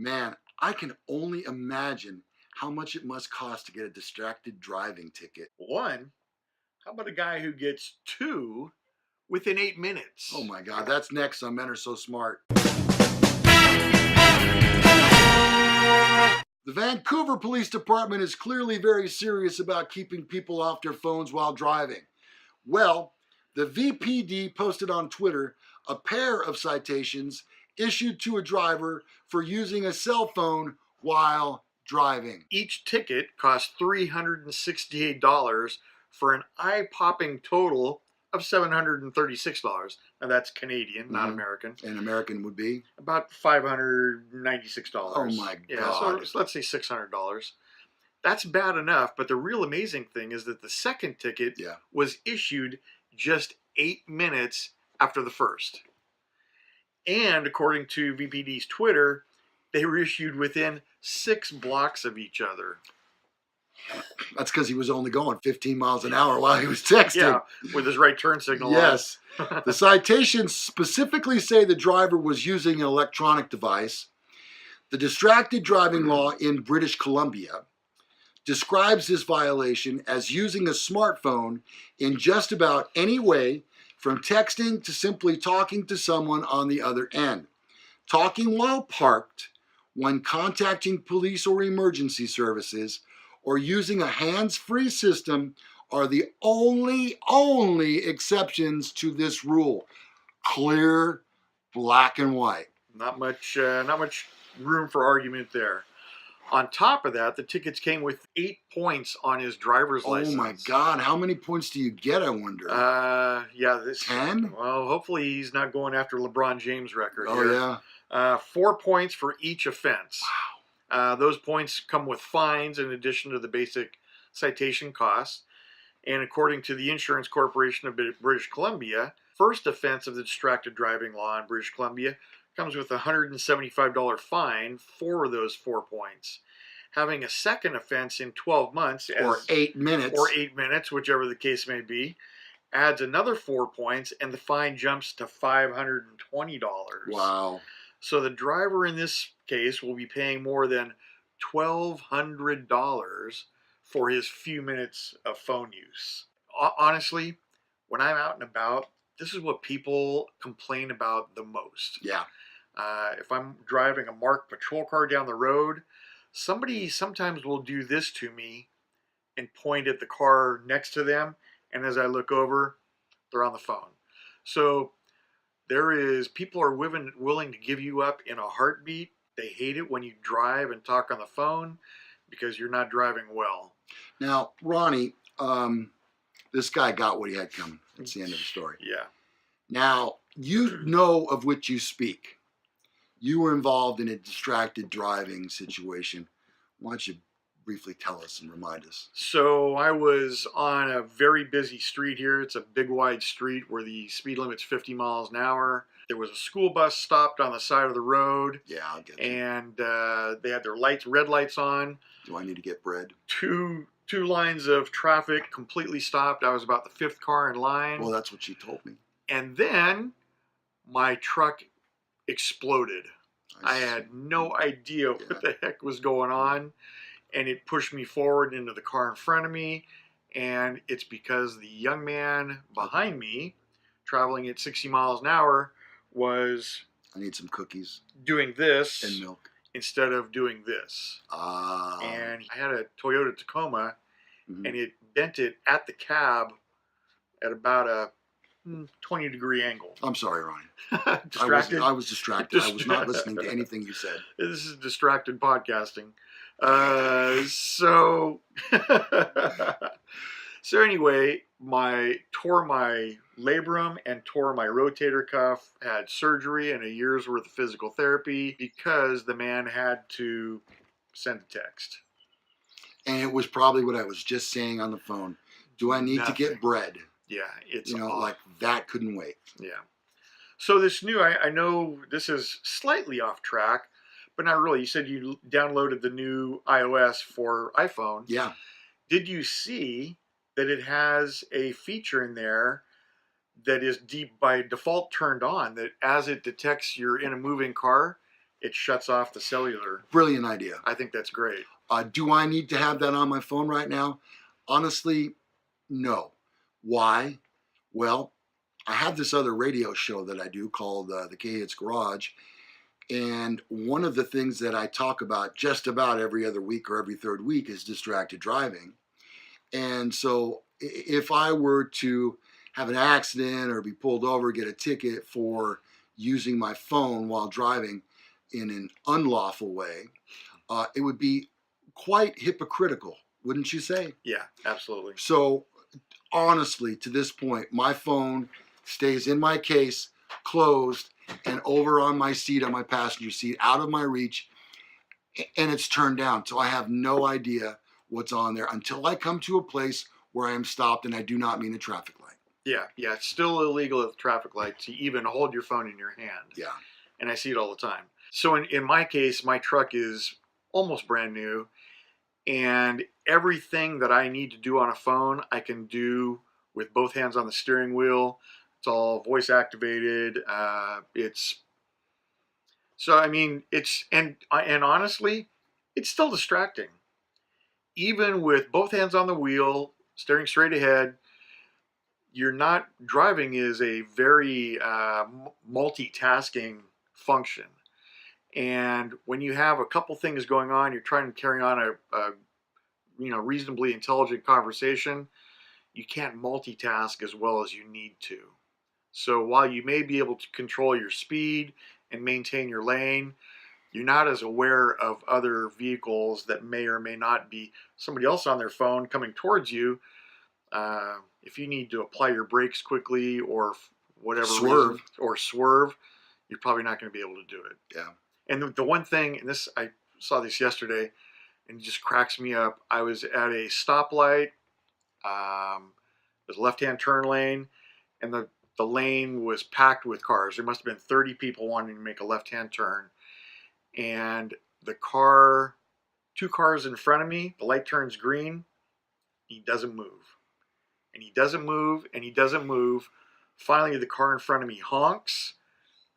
Man, I can only imagine how much it must cost to get a distracted driving ticket. One, how about a guy who gets 2 within 8 minutes? Oh my God, that's next on Men Are So Smart. The Vancouver Police Department is clearly very serious about keeping people off their phones while driving. Well, the VPD posted on Twitter a pair of citations issued to a driver for using a cell phone while driving. Each ticket cost $368 for an eye-popping total of $736. Now that's Canadian, not American. And American would be? About $596. Oh my God. Yeah, so let's say $600. That's bad enough, but the real amazing thing is that the second ticket was issued just 8 minutes after the first. And according to VPD's Twitter, they were issued within 6 blocks of each other. That's because he was only going 15 miles an hour while he was texting. Yeah, with his right turn signal Yes. The citations specifically say the driver was using an electronic device. The distracted driving law in British Columbia describes this violation as using a smartphone in just about any way, from texting to simply talking to someone on the other end. Talking while parked, when contacting police or emergency services, or using a hands-free system are the only exceptions to this rule. Clear, black and white. Not much room for argument there. On top of that, the tickets came with 8 points on his driver's license. Oh my God, how many points do you get, I wonder? Yeah, 10? Well, hopefully he's not going after LeBron James' record Oh, here. yeah. 4 points for each offense. Wow. Those points come with fines in addition to the basic citation costs. And according to the Insurance Corporation of British Columbia, first offense of the distracted driving law in British Columbia comes with a $175 fine for those 4 points. Having a second offense in 12 months, or 8 minutes, whichever the case may be, adds another 4 points, and the fine jumps to $520. Wow. So the driver in this case will be paying more than $1,200 for his few minutes of phone use. Honestly, when I'm out and about, this is what people complain about the most. Yeah. If I'm driving a marked patrol car down the road, somebody sometimes will do this to me and point at the car next to them, and as I look over, they're on the phone. So people are willing to give you up in a heartbeat. They hate it when you drive and talk on the phone because you're not driving well. Now, Ronnie, this guy got what he had coming. That's the end of the story. Yeah. Now, you know of which you speak. You were involved in a distracted driving situation. Why don't you briefly tell us and remind us? So I was on a very busy street here. It's a big wide street where the speed limit's 50 miles an hour. There was a school bus stopped on the side of the road. Yeah, I'll get you. And they had their red lights on. Do I need to get bread? Two lines of traffic completely stopped. I was about the 5th car in line. Well, that's what she told me. And then my truck exploded. I had no idea what the heck was going on. And it pushed me forward into the car in front of me. And it's because the young man behind me, traveling at 60 miles an hour, was... I need some cookies. Doing this. And milk. Instead of doing this. And I had a Toyota Tacoma, and it bent it at the cab at about a 20-degree angle. I'm sorry, Ronnie. Distracted? I was distracted. I was not listening to anything you said. This is distracted podcasting. So anyway, tore my labrum and tore my rotator cuff, had surgery and a year's worth of physical therapy because the man had to send a text. And it was probably what I was just saying on the phone. Do I need to get bread? Yeah, it's like that couldn't wait. Yeah. So this new, I know this is slightly off track, but not really. You said you downloaded the new iOS for iPhone. Yeah. Did you see that it has a feature in there that is by default turned on, that as it detects you're in a moving car, it shuts off the cellular. Brilliant idea. I think that's great. Do I need to have that on my phone right now? Honestly, no. Why? Well, I have this other radio show that I do called the K-Hits Garage. And one of the things that I talk about just about every other week or every third week is distracted driving. And so if I were to have an accident or be pulled over, get a ticket for using my phone while driving in an unlawful way, it would be quite hypocritical, wouldn't you say? Yeah, absolutely. So honestly, to this point, my phone stays in my case, closed, and over on my seat, on my passenger seat, out of my reach, and it's turned down. So I have no idea what's on there until I come to a place where I am stopped and I do not mean a traffic light. Yeah, it's still illegal at the traffic light to even hold your phone in your hand. Yeah. And I see it all the time. So in my case, my truck is almost brand new, and everything that I need to do on a phone, I can do with both hands on the steering wheel. It's all voice activated. And honestly, it's still distracting. Even with both hands on the wheel, staring straight ahead, you're not driving is a very multitasking function. And when you have a couple things going on, you're trying to carry on a reasonably intelligent conversation, you can't multitask as well as you need to. So while you may be able to control your speed and maintain your lane, you're not as aware of other vehicles that may or may not be somebody else on their phone coming towards you. If you need to apply your brakes quickly or whatever Swerve. Swerve, you're probably not going to be able to do it. Yeah. And the one thing, and this, I saw this yesterday, and it just cracks me up. I was at a stoplight. There's a left-hand turn lane, and the lane was packed with cars. There must have been 30 people wanting to make a left-hand turn. And two cars in front of me, the light turns green. He doesn't move. And he doesn't move, and he doesn't move. Finally, the car in front of me honks,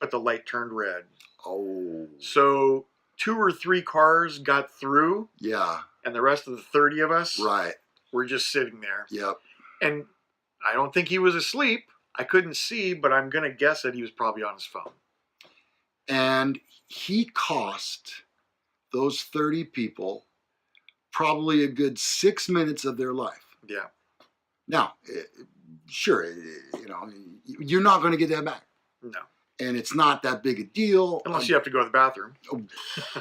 but the light turned red. Oh. So 2 or 3 cars got through. Yeah. And the rest of the 30 of us were just sitting there. Yep. And I don't think he was asleep. I couldn't see, but I'm going to guess that he was probably on his phone. And he cost those 30 people probably a good 6 minutes of their life. Yeah. Now, sure, you're not going to get that back. No. And it's not that big a deal. Unless you have to go to the bathroom. Oh,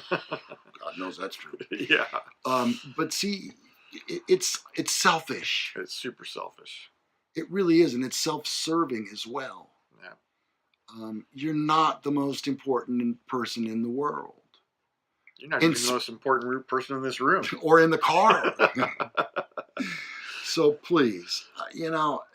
God knows that's true. Yeah. But see, it's selfish. It's super selfish. It really is, and it's self-serving as well. Yeah. You're not the most important person in the world. You're not even the most important person in this room. Or in the car. So please,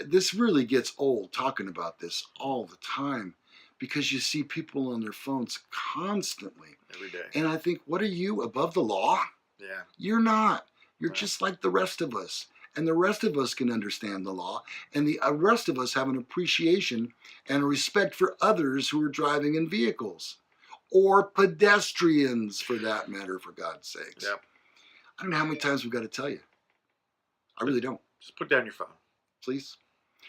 this really gets old talking about this all the time, because you see people on their phones constantly. Every day. And I think, what are you, above the law? Yeah. You're not. You're just like the rest of us. And the rest of us can understand the law. And the rest of us have an appreciation and a respect for others who are driving in vehicles. Or pedestrians, for that matter, for God's sakes. Yep. I don't know how many times we've got to tell you. I really don't. Just put down your phone. Please.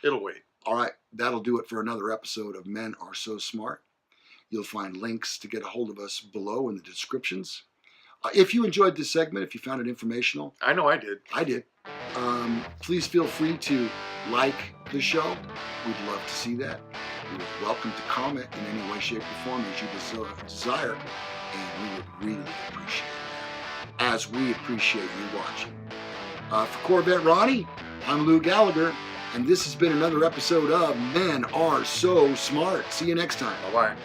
It'll wait. All right. That'll do it for another episode of Men Are So Smart. You'll find links to get a hold of us below in the descriptions. If you enjoyed this segment, if you found it informational. I know I did. I did. Please feel free to like the show. We'd love to see that. You're welcome to comment in any way, shape, or form as you desire. And we would really appreciate that, as we appreciate you watching. For Corvette Ronnie, I'm Lou Gallagher, and this has been another episode of Men Are So Smart. See you next time. Bye-bye.